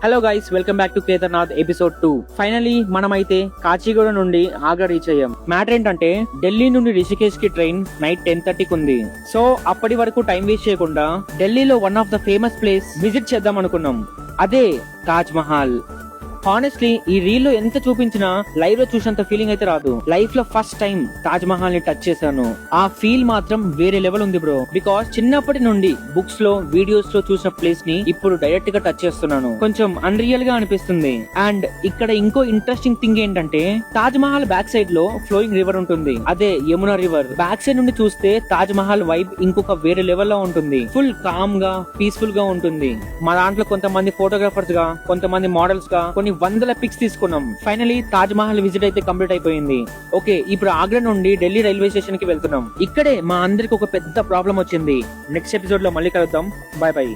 Hello guys, welcome back to Kedarnath episode 2. Finally మనమైతే కాచిగూడ నుండి Agra reach అయ్యాం. మ్యాటర్ ఏంటంటే ఢిల్లీ నుండి రిషికేష్ కి ట్రైన్ నైట్ 10:30కి ఉంది. సో అప్పటి వరకు టైం వేస్ట్ చేయకుండా ఢిల్లీలో one of the famous place visit చేద్దాం అనుకున్నాం. అదే తాజ్ మహల్. హానెస్ట్లీ ఈ రీల్ లో ఎంత చూపించినా లైవ్ లో చూసినంత ఫీలింగ్ అయితే రాదు. లైఫ్ లో ఫస్ట్ టైం తాజ్ మహల్ ని టచ్ చేశాను. ఆ ఫీల్ మాత్రం వేరే లెవెల్ ఉంది బ్రో. బికాస్ చిన్నప్పటి నుండి బుక్స్ లో వీడియోస్ లో చూసిన ప్లేస్ ని ఇప్పుడు డైరెక్ట్ గా టచ్ చేస్తున్నాను. కొంచెం అన్రియల్ గా అనిపిస్తుంది. అండ్ ఇక్కడ ఇంకో ఇంట్రెస్టింగ్ థింగ్ ఏంటంటే తాజ్ మహల్ బ్యాక్ సైడ్ లో ఫ్లోయింగ్ రివర్ ఉంటుంది. అదే యమునా రివర్. బ్యాక్ సైడ్ నుండి చూస్తే తాజ్ మహల్ వైబ్ ఇంకొక వేరే లెవెల్ లో ఉంటుంది. ఫుల్ కామ్ గా పీస్ఫుల్ గా ఉంటుంది. మా దాంట్లో కొంతమంది ఫోటోగ్రాఫర్స్ గా, కొంతమంది మోడల్స్ గా కొన్ని వందల పిక్స్ తీసుకున్నాం. ఫైనలీ తాజ్ మహల్ విజిట్ అయితే కంప్లీట్ అయిపోయింది. ఓకే, ఇప్పుడు ఆగ్రా నుండి ఢిల్లీ రైల్వే స్టేషన్ కి వెళ్తున్నాం. ఇక్కడే మా అందరికి ఒక పెద్ద ప్రాబ్లం వచ్చింది. నెక్స్ట్ ఎపిసోడ్ లో మళ్ళీ కలుద్దాం. By by.